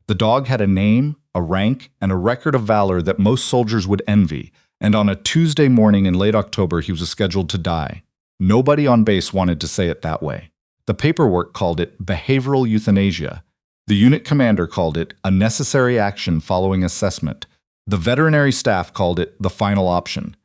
The dog had a name, a rank, and a record of valor that most soldiers would envy, and on a Tuesday morning in late October he was scheduled to die. Nobody on base wanted to say it that way. The paperwork called it behavioral euthanasia. The unit commander called it a necessary action following assessment. The veterinary staff called it the final option.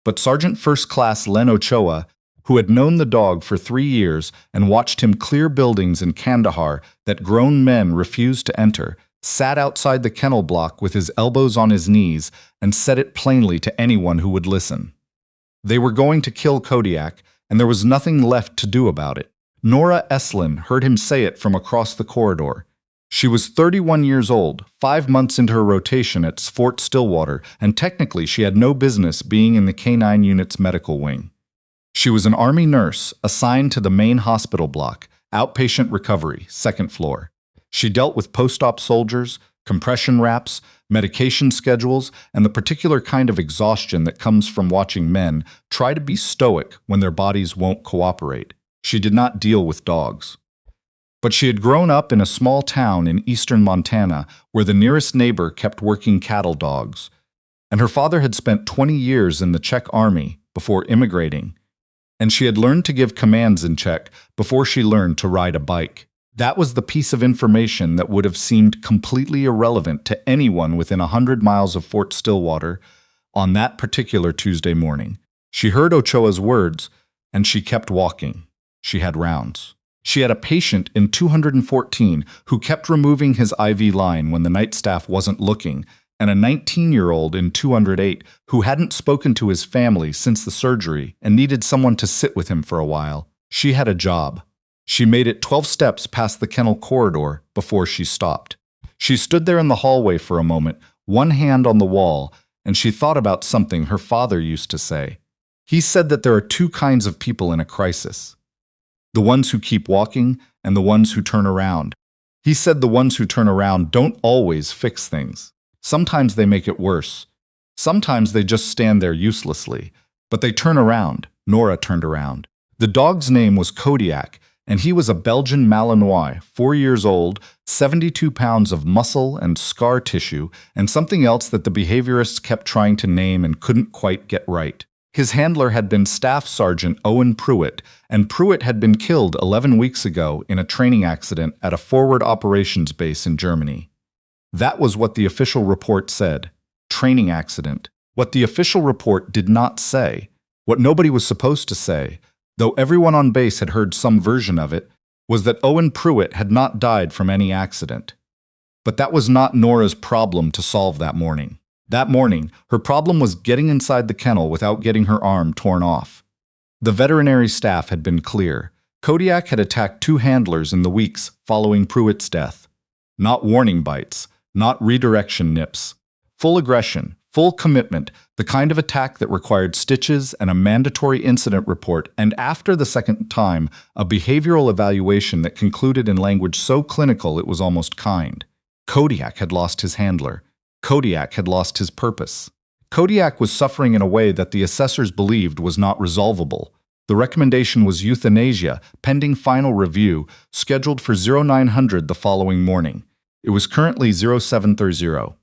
But Sergeant First Class Len Ochoa, who had known the dog for 3 years and watched him clear buildings in Kandahar that grown men refused to enter, sat outside the kennel block with his elbows on his knees and said it plainly to anyone who would listen. They were going to kill Kodiak, and there was nothing left to do about it. Nora Eslin heard him say it from across the corridor. She was 31 years old, 5 months into her rotation at Fort Stillwater, and technically she had no business being in the K-9 unit's medical wing. She was an Army nurse assigned to the main hospital block, outpatient recovery, 2nd floor. She dealt with post-op soldiers, compression wraps, medication schedules, and the particular kind of exhaustion that comes from watching men try to be stoic when their bodies won't cooperate. She did not deal with dogs. But she had grown up in a small town in eastern Montana where the nearest neighbor kept working cattle dogs. And her father had spent 20 years in the Czech army before immigrating. And she had learned to give commands in Czech before she learned to ride a bike. That was the piece of information that would have seemed completely irrelevant to anyone within 100 miles of Fort Stillwater on that particular Tuesday morning. She heard Ochoa's words, and she kept walking. She had rounds. She had a patient in 214 who kept removing his IV line when the night staff wasn't looking, and a 19-year-old in 208 who hadn't spoken to his family since the surgery and needed someone to sit with him for a while. She had a job. She made it 12 steps past the kennel corridor before she stopped. She stood there in the hallway for a moment, one hand on the wall, and she thought about something her father used to say. He said that there are 2 kinds of people in a crisis. The ones who keep walking and the ones who turn around. He said the ones who turn around don't always fix things. Sometimes they make it worse. Sometimes they just stand there uselessly. But they turn around. Nora turned around. The dog's name was Kodiak, and he was a Belgian Malinois, 4 years old, 72 pounds of muscle and scar tissue, and something else that the behaviorists kept trying to name and couldn't quite get right. His handler had been Staff Sergeant Owen Pruitt, and Pruitt had been killed 11 weeks ago in a training accident at a forward operations base in Germany. That was what the official report said. Training accident. What the official report did not say, what nobody was supposed to say, though everyone on base had heard some version of it, was that Owen Pruitt had not died from any accident. But that was not Nora's problem to solve that morning. That morning, her problem was getting inside the kennel without getting her arm torn off. The veterinary staff had been clear. Kodiak had attacked 2 handlers in the weeks following Pruitt's death. Not warning bites, not redirection nips. Full aggression, full commitment, the kind of attack that required stitches and a mandatory incident report, and after the second time, a behavioral evaluation that concluded in language so clinical it was almost kind. Kodiak had lost his handler. Kodiak had lost his purpose. Kodiak was suffering in a way that the assessors believed was not resolvable. The recommendation was euthanasia, pending final review, scheduled for 0900 the following morning. It was currently 0730.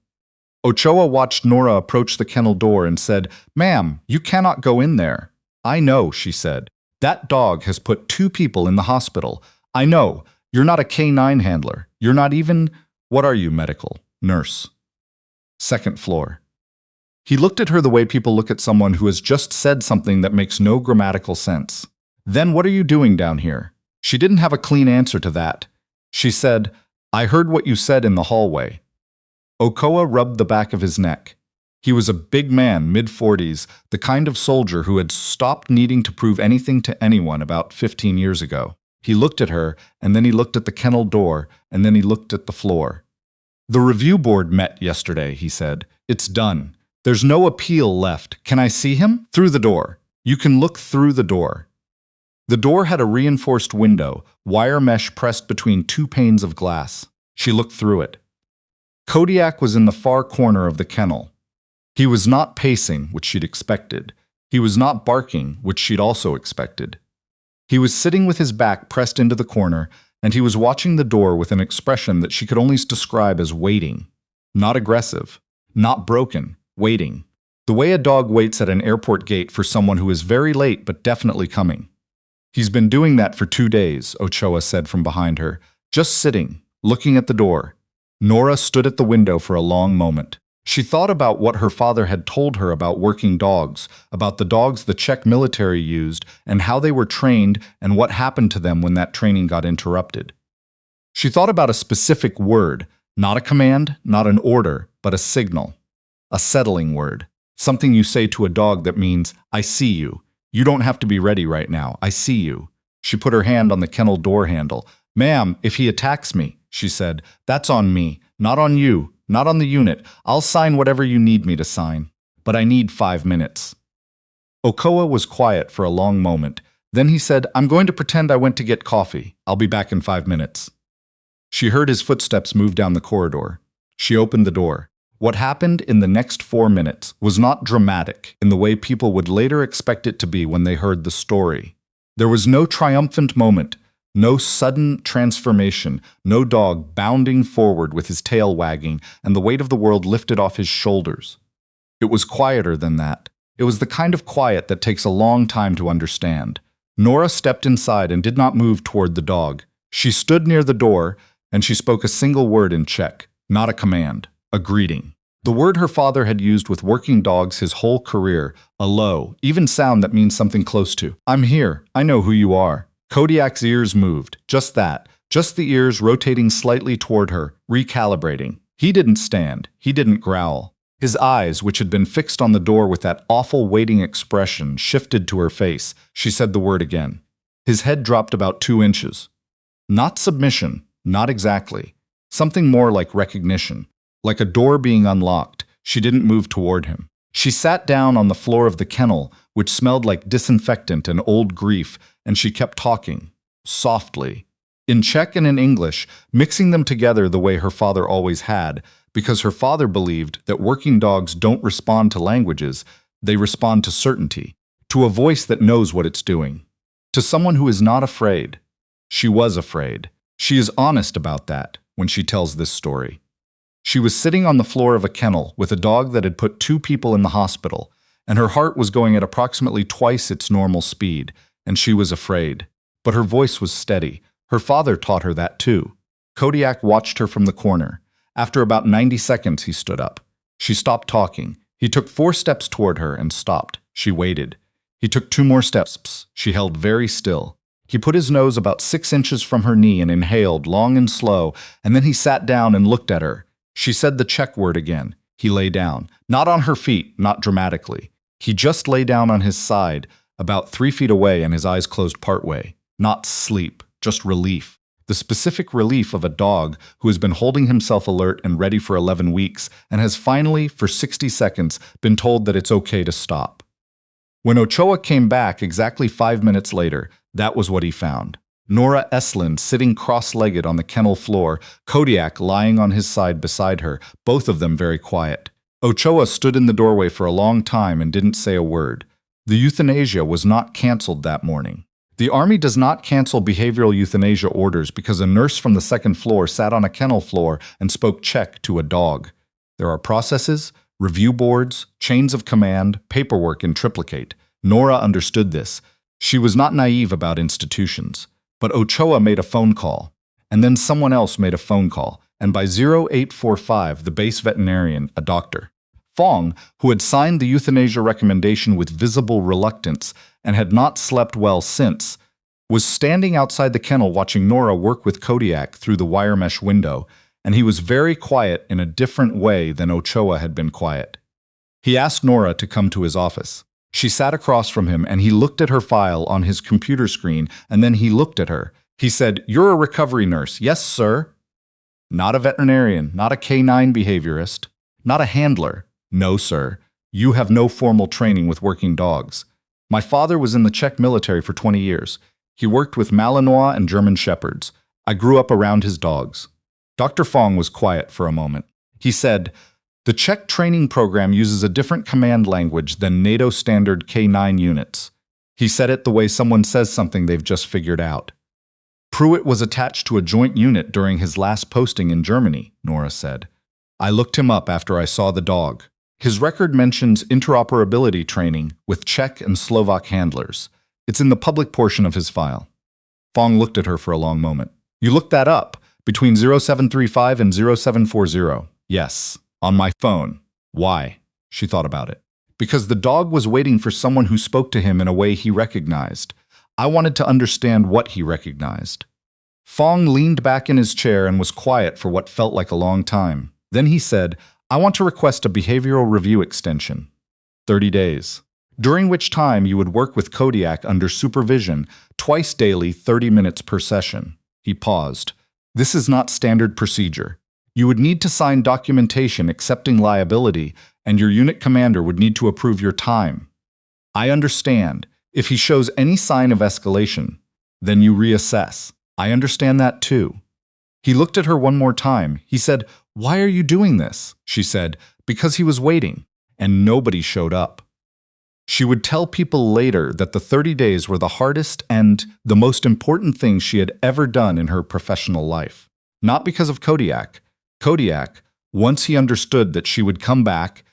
Ochoa watched Nora approach the kennel door and said, "Ma'am, you cannot go in there." "I know," she said. "That dog has put 2 people in the hospital. I know. You're not a K-9 handler. You're not even, what are you, medical? Nurse." 2nd floor. He looked at her the way people look at someone who has just said something that makes no grammatical sense. "Then what are you doing down here?" She didn't have a clean answer to that. She said, "I heard what you said in the hallway." Ochoa rubbed the back of his neck. He was a big man, mid-40s, the kind of soldier who had stopped needing to prove anything to anyone about 15 years ago. He looked at her, and then he looked at the kennel door, and then he looked at the floor. "The review board met yesterday," he said. "It's done. There's no appeal left. Can I see him? Through the door. You can look through the door." The door had a reinforced window, wire mesh pressed between 2 panes of glass. She looked through it. Kodiak was in the far corner of the kennel. He was not pacing, which she'd expected. He was not barking, which she'd also expected. He was sitting with his back pressed into the corner, and he was watching the door with an expression that she could only describe as waiting. Not aggressive, not broken, waiting. The way a dog waits at an airport gate for someone who is very late but definitely coming. He's been doing that for 2 days, Ochoa said from behind her, just sitting, looking at the door. Nora stood at the window for a long moment. She thought about what her father had told her about working dogs, about the dogs the Czech military used, and how they were trained and what happened to them when that training got interrupted. She thought about a specific word, not a command, not an order, but a signal. A settling word. Something you say to a dog that means, I see you. You don't have to be ready right now. I see you. She put her hand on the kennel door handle. Ma'am, if he attacks me, she said, that's on me, not on you, not on the unit. I'll sign whatever you need me to sign. But I need 5 minutes. Ochoa was quiet for a long moment. Then he said, I'm going to pretend I went to get coffee. I'll be back in 5 minutes. She heard his footsteps move down the corridor. She opened the door. What happened in the next 4 minutes was not dramatic in the way people would later expect it to be when they heard the story. There was no triumphant moment, no sudden transformation, no dog bounding forward with his tail wagging and the weight of the world lifted off his shoulders. It was quieter than that. It was the kind of quiet that takes a long time to understand. Nora stepped inside and did not move toward the dog. She stood near the door, and she spoke a single word in Czech, not a command. A greeting. The word her father had used with working dogs his whole career, a low, even sound that means something close to. I'm here. I know who you are. Kodiak's ears moved. Just that. Just the ears rotating slightly toward her, recalibrating. He didn't stand. He didn't growl. His eyes, which had been fixed on the door with that awful waiting expression, shifted to her face. She said the word again. His head dropped about 2 inches. Not submission. Not exactly. Something more like recognition. Like a door being unlocked, she didn't move toward him. She sat down on the floor of the kennel, which smelled like disinfectant and old grief, and she kept talking, softly, in Czech and in English, mixing them together the way her father always had, because her father believed that working dogs don't respond to languages, they respond to certainty, to a voice that knows what it's doing, to someone who is not afraid. She was afraid. She is honest about that when she tells this story. She was sitting on the floor of a kennel with a dog that had put 2 people in the hospital, and her heart was going at approximately twice its normal speed, and she was afraid. But her voice was steady. Her father taught her that too. Kodiak watched her from the corner. After about 90 seconds, he stood up. She stopped talking. He took 4 steps toward her and stopped. She waited. He took 2 more steps. She held very still. He put his nose about 6 inches from her knee and inhaled long and slow, and then he sat down and looked at her. She said the Czech word again. He lay down. Not on her feet, not dramatically. He just lay down on his side, about 3 feet away, and his eyes closed partway. Not sleep, just relief. The specific relief of a dog who has been holding himself alert and ready for 11 weeks and has finally, for 60 seconds, been told that it's okay to stop. When Ochoa came back exactly 5 minutes later, that was what he found. Nora Estlund sitting cross-legged on the kennel floor, Kodiak lying on his side beside her, both of them very quiet. Ochoa stood in the doorway for a long time and didn't say a word. The euthanasia was not canceled that morning. The Army does not cancel behavioral euthanasia orders because a nurse from the 2nd floor sat on a kennel floor and spoke Czech to a dog. There are processes, review boards, chains of command, paperwork in triplicate. Nora understood this. She was not naive about institutions. But Ochoa made a phone call, and then someone else made a phone call, and by 0845, the base veterinarian, a doctor, Fong, who had signed the euthanasia recommendation with visible reluctance and had not slept well since, was standing outside the kennel watching Nora work with Kodiak through the wire mesh window, and he was very quiet in a different way than Ochoa had been quiet. He asked Nora to come to his office. She sat across from him, and he looked at her file on his computer screen, and then he looked at her. He said, "You're a recovery nurse." "Yes, sir." "Not a veterinarian, not a K9 behaviorist, not a handler." "No, sir. You have no formal training with working dogs." "My father was in the Czech military for 20 years. He worked with Malinois and German Shepherds. I grew up around his dogs." Dr. Fong was quiet for a moment. He said, "The Czech training program uses a different command language than NATO standard K9 units." He said it the way someone says something they've just figured out. Pruitt was attached to a joint unit during his last posting in Germany, Nora said. I looked him up after I saw the dog. His record mentions interoperability training with Czech and Slovak handlers. It's in the public portion of his file. Fong looked at her for a long moment. You looked that up? Between 0735 and 0740? Yes, on my phone. Why? She thought about it. Because the dog was waiting for someone who spoke to him in a way he recognized. I wanted to understand what he recognized. Fong leaned back in his chair and was quiet for what felt like a long time. Then he said, I want to request a behavioral review extension. 30 days. During which time you would work with Kodiak under supervision, twice daily, 30 minutes per session. He paused. This is not standard procedure. You would need to sign documentation accepting liability, and your unit commander would need to approve your time. I understand. If he shows any sign of escalation, then you reassess. I understand that too. He looked at her one more time. He said, Why are you doing this? She said, Because he was waiting, and nobody showed up. She would tell people later that the 30 days were the hardest and the most important thing she had ever done in her professional life. Not because of Kodiak. Kodiak, once he understood that she would come back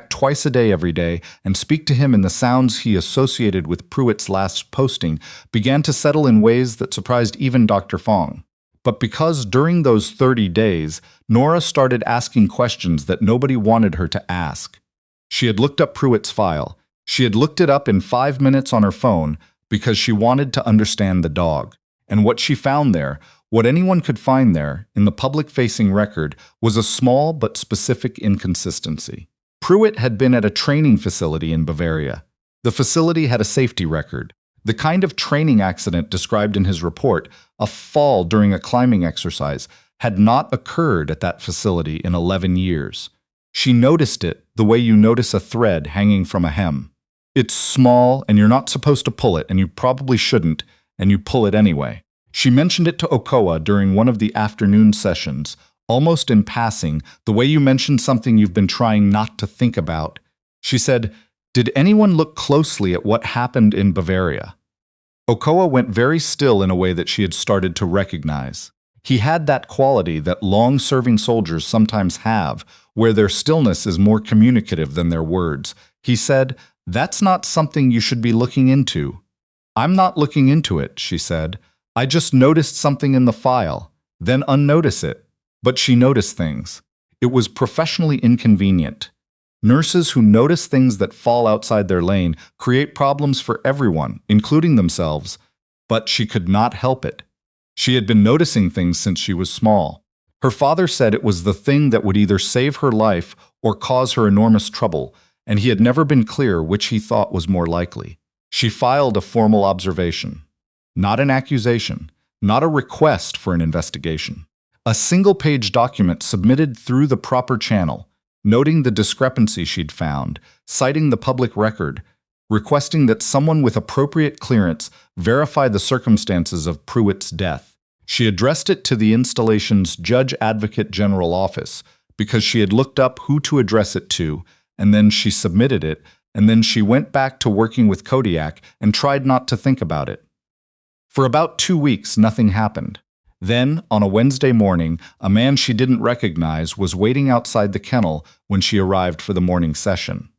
twice a day every day and speak to him in the sounds he associated with Pruitt's last posting, began to settle in ways that surprised even Dr. Fong. But because during those 30 days, Nora started asking questions that nobody wanted her to ask. She had looked up Pruitt's file. She had looked it up in 5 minutes on her phone because she wanted to understand the dog. And what she found there, what anyone could find there, in the public-facing record, was a small but specific inconsistency. Pruitt had been at a training facility in Bavaria. The facility had a safety record. The kind of training accident described in his report, a fall during a climbing exercise, had not occurred at that facility in 11 years. She noticed it the way you notice a thread hanging from a hem. It's small, and you're not supposed to pull it, and you probably shouldn't, and you pull it anyway. She mentioned it to Okoa during one of the afternoon sessions, almost in passing, the way you mention something you've been trying not to think about. She said, Did anyone look closely at what happened in Bavaria? Okoa went very still in a way that she had started to recognize. He had that quality that long-serving soldiers sometimes have, where their stillness is more communicative than their words. He said, That's not something you should be looking into. I'm not looking into it, she said. I just noticed something in the file, then unnotice it. But she noticed things. It was professionally inconvenient. Nurses who notice things that fall outside their lane create problems for everyone, including themselves. But she could not help it. She had been noticing things since she was small. Her father said it was the thing that would either save her life or cause her enormous trouble, and he had never been clear which he thought was more likely. She filed a formal observation. Not an accusation, not a request for an investigation. A single-page document submitted through the proper channel, noting the discrepancy she'd found, citing the public record, requesting that someone with appropriate clearance verify the circumstances of Pruitt's death. She addressed it to the installation's Judge Advocate General office because she had looked up who to address it to, and then she submitted it, and then she went back to working with Kodiak and tried not to think about it. For about 2 weeks, nothing happened. Then, on a Wednesday morning, a man she didn't recognize was waiting outside the kennel when she arrived for the morning session.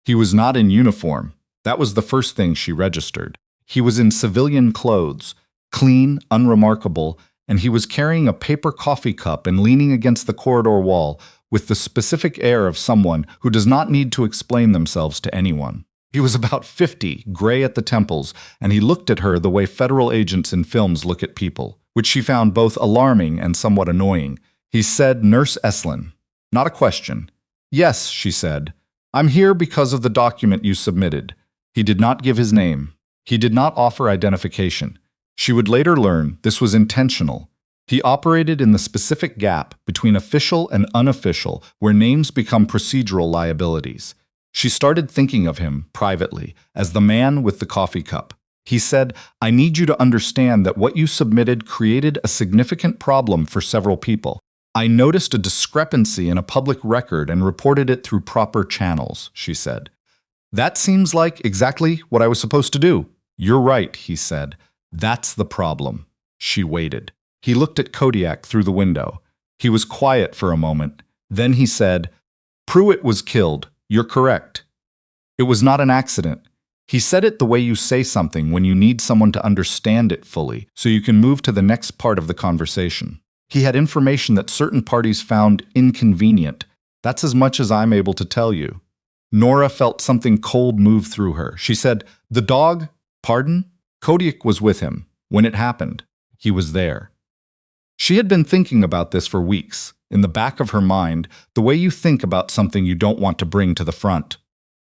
He was not in uniform. That was the first thing she registered. He was in civilian clothes, clean, unremarkable, and he was carrying a paper coffee cup and leaning against the corridor wall with the specific air of someone who does not need to explain themselves to anyone. He was about 50, gray at the temples, and he looked at her the way federal agents in films look at people, which she found both alarming and somewhat annoying. He said, Nurse Eslin. Not a question. Yes, she said. I'm here because of the document you submitted. He did not give his name. He did not offer identification. She would later learn this was intentional. He operated in the specific gap between official and unofficial, where names become procedural liabilities. She started thinking of him, privately, as the man with the coffee cup. He said, I need you to understand that what you submitted created a significant problem for several people. I noticed a discrepancy in a public record and reported it through proper channels, she said. That seems like exactly what I was supposed to do. You're right, he said. That's the problem. She waited. He looked at Kodiak through the window. He was quiet for a moment. Then he said, Pruitt was killed. You're correct. It was not an accident. He said it the way you say something when you need someone to understand it fully, so you can move to the next part of the conversation. He had information that certain parties found inconvenient. That's as much as I'm able to tell you. Nora felt something cold move through her. She said, The dog? Pardon? Kodiak was with him. When it happened, he was there. She had been thinking about this for weeks, in the back of her mind, the way you think about something you don't want to bring to the front.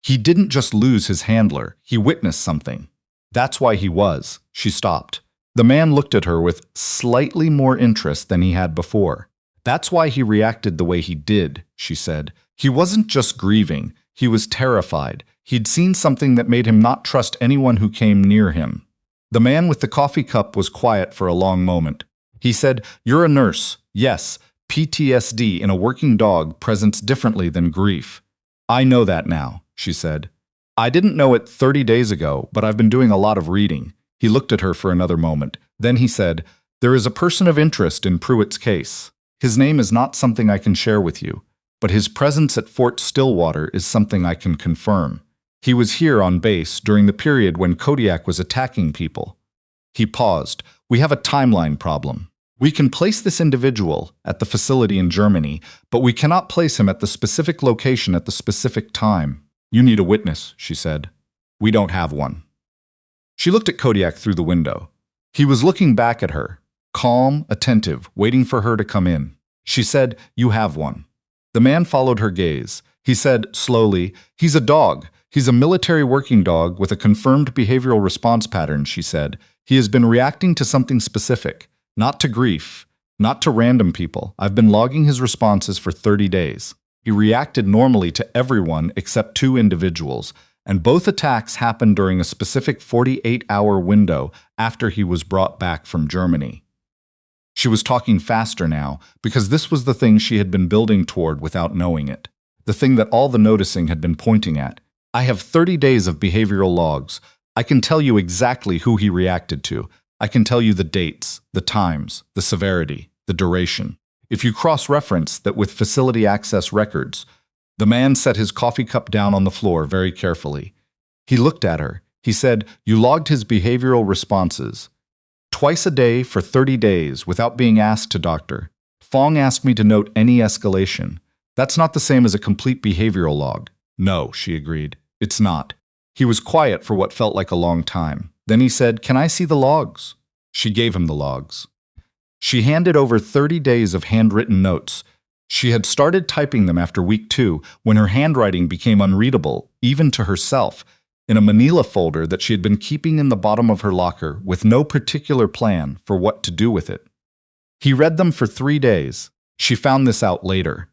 He didn't just lose his handler, he witnessed something. That's why he was. She stopped. The man looked at her with slightly more interest than he had before. That's why he reacted the way he did, she said. He wasn't just grieving, he was terrified. He'd seen something that made him not trust anyone who came near him. The man with the coffee cup was quiet for a long moment. He said, You're a nurse. Yes, PTSD in a working dog presents differently than grief. I know that now, she said. I didn't know it 30 days ago, but I've been doing a lot of reading. He looked at her for another moment. Then he said, There is a person of interest in Pruitt's case. His name is not something I can share with you, but his presence at Fort Stillwater is something I can confirm. He was here on base during the period when Kodiak was attacking people. He paused. We have a timeline problem. We can place this individual at the facility in Germany, but we cannot place him at the specific location at the specific time. You need a witness, she said. We don't have one. She looked at Kodiak through the window. He was looking back at her, calm, attentive, waiting for her to come in. She said, You have one. The man followed her gaze. He said, slowly, He's a dog. He's a military working dog with a confirmed behavioral response pattern, she said. He has been reacting to something specific, not to grief, not to random people. I've been logging his responses for 30 days. He reacted normally to everyone except 2 individuals, and both attacks happened during a specific 48-hour window after he was brought back from Germany. She was talking faster now, because this was the thing she had been building toward without knowing it, the thing that all the noticing had been pointing at. I have 30 days of behavioral logs. I can tell you exactly who he reacted to. I can tell you the dates, the times, the severity, the duration. If you cross-reference that with facility access records, the man set his coffee cup down on the floor very carefully. He looked at her. He said, You logged his behavioral responses. Twice a day for 30 days without being asked to, doctor. Fong asked me to note any escalation. That's not the same as a complete behavioral log. No, she agreed. It's not. He was quiet for what felt like a long time. Then he said, Can I see the logs? She gave him the logs. She handed over 30 days of handwritten notes. She had started typing them after week 2 when her handwriting became unreadable, even to herself, in a manila folder that she had been keeping in the bottom of her locker with no particular plan for what to do with it. He read them for 3 days. She found this out later.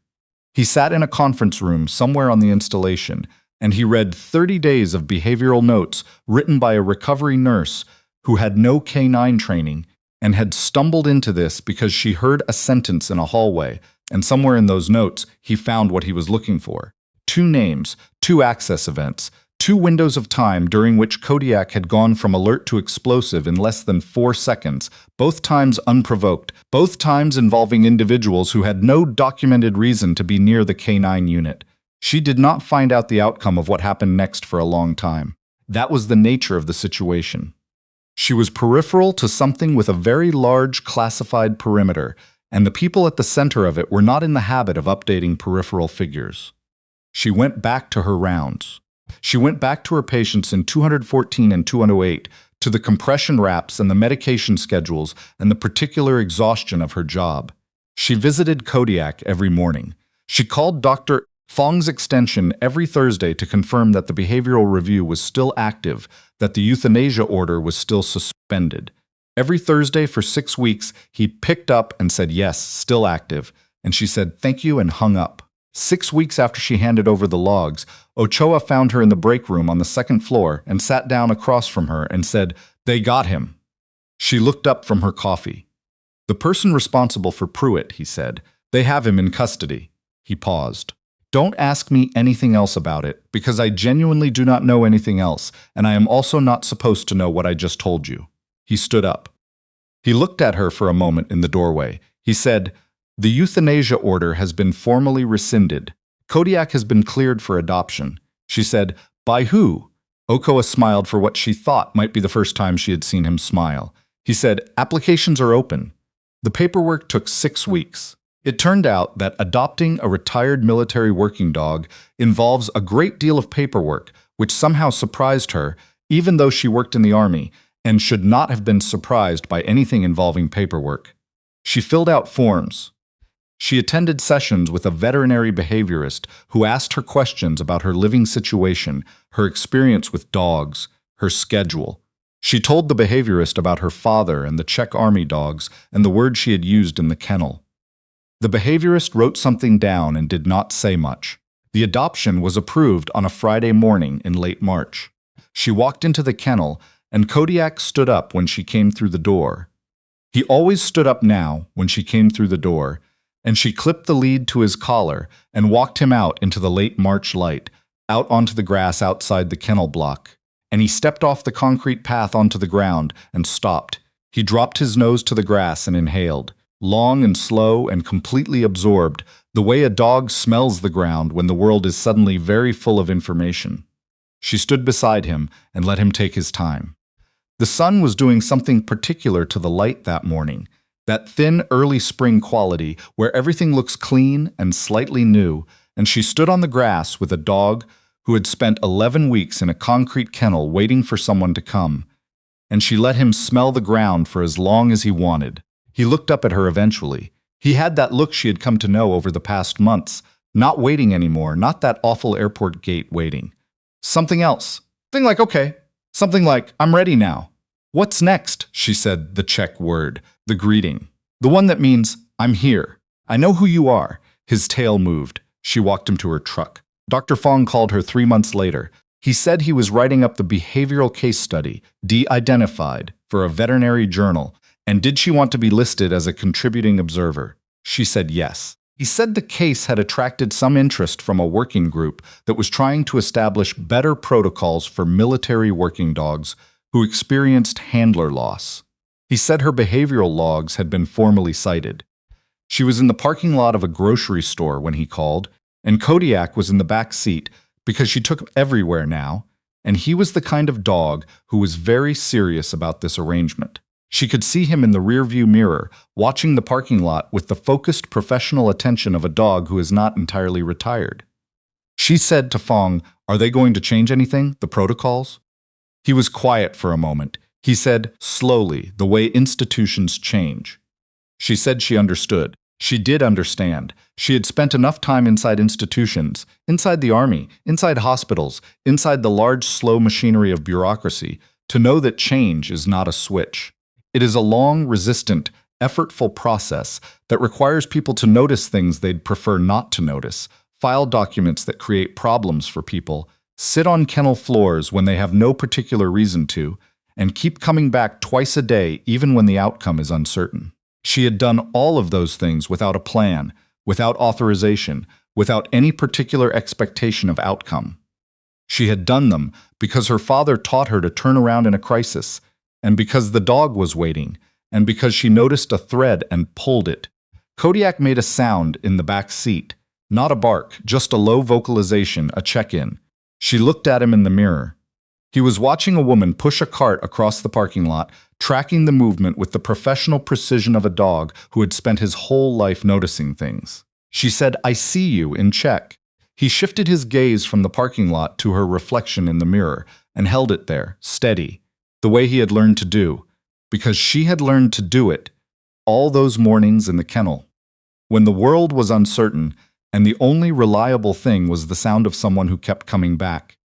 He sat in a conference room somewhere on the installation, and he read 30 days of behavioral notes written by a recovery nurse who had no K-9 training and had stumbled into this because she heard a sentence in a hallway, and somewhere in those notes he found what he was looking for. 2 names, 2 access events, 2 windows of time during which Kodiak had gone from alert to explosive in less than 4 seconds, both times unprovoked, both times involving individuals who had no documented reason to be near the K-9 unit. She did not find out the outcome of what happened next for a long time. That was the nature of the situation. She was peripheral to something with a very large classified perimeter, and the people at the center of it were not in the habit of updating peripheral figures. She went back to her rounds. She went back to her patients in 214 and 208, to the compression wraps and the medication schedules and the particular exhaustion of her job. She visited Kodiak every morning. She called Dr. Fong's extension every Thursday to confirm that the behavioral review was still active, that the euthanasia order was still suspended. Every Thursday for 6 weeks, he picked up and said, yes, still active, and she said, thank you, and hung up. 6 weeks after she handed over the logs, Ochoa found her in the break room on the 2nd floor and sat down across from her and said, they got him. She looked up from her coffee. The person responsible for Pruitt, he said. They have him in custody. He paused. Don't ask me anything else about it, because I genuinely do not know anything else, and I am also not supposed to know what I just told you. He stood up. He looked at her for a moment in the doorway. He said, "The euthanasia order has been formally rescinded. Kodiak has been cleared for adoption." She said, "By who?" Okoa smiled for what she thought might be the first time she had seen him smile. He said, "Applications are open." The paperwork took 6 weeks. It turned out that adopting a retired military working dog involves a great deal of paperwork, which somehow surprised her, even though she worked in the army, and should not have been surprised by anything involving paperwork. She filled out forms. She attended sessions with a veterinary behaviorist who asked her questions about her living situation, her experience with dogs, her schedule. She told the behaviorist about her father and the Czech army dogs and the words she had used in the kennel. The behaviorist wrote something down and did not say much. The adoption was approved on a Friday morning in late March. She walked into the kennel, and Kodiak stood up when she came through the door. He always stood up now when she came through the door, and she clipped the lead to his collar and walked him out into the late March light, out onto the grass outside the kennel block. And he stepped off the concrete path onto the ground and stopped. He dropped his nose to the grass and inhaled, long and slow and completely absorbed, the way a dog smells the ground when the world is suddenly very full of information. She stood beside him and let him take his time. The sun was doing something particular to the light that morning, that thin early spring quality where everything looks clean and slightly new, and she stood on the grass with a dog who had spent 11 weeks in a concrete kennel waiting for someone to come, and she let him smell the ground for as long as he wanted. He looked up at her eventually. He had that look she had come to know over the past months, not waiting anymore, not that awful airport gate waiting. Something else. Something like, okay. Something like, I'm ready now. What's next? She said the Czech word, the greeting. The one that means, I'm here. I know who you are. His tail moved. She walked him to her truck. Dr. Fong called her 3 months later. He said he was writing up the behavioral case study, de-identified, for a veterinary journal, and did she want to be listed as a contributing observer? She said yes. He said the case had attracted some interest from a working group that was trying to establish better protocols for military working dogs who experienced handler loss. He said her behavioral logs had been formally cited. She was in the parking lot of a grocery store when he called, and Kodiak was in the back seat because she took him everywhere now, and he was the kind of dog who was very serious about this arrangement. She could see him in the rearview mirror, watching the parking lot with the focused professional attention of a dog who is not entirely retired. She said to Fong, "Are they going to change anything, the protocols?" He was quiet for a moment. He said, slowly, the way institutions change. She said she understood. She did understand. She had spent enough time inside institutions, inside the army, inside hospitals, inside the large, slow machinery of bureaucracy, to know that change is not a switch. It is a long, resistant, effortful process that requires people to notice things they'd prefer not to notice, file documents that create problems for people, sit on kennel floors when they have no particular reason to, and keep coming back twice a day even when the outcome is uncertain. She had done all of those things without a plan, without authorization, without any particular expectation of outcome. She had done them because her father taught her to turn around in a crisis, and because the dog was waiting, and because she noticed a thread and pulled it. Kodiak made a sound in the back seat, not a bark, just a low vocalization, a check-in. She looked at him in the mirror. He was watching a woman push a cart across the parking lot, tracking the movement with the professional precision of a dog who had spent his whole life noticing things. She said, "I see you," in Czech. He shifted his gaze from the parking lot to her reflection in the mirror and held it there, steady, the way he had learned to do, because she had learned to do it all those mornings in the kennel. When the world was uncertain, and the only reliable thing was the sound of someone who kept coming back.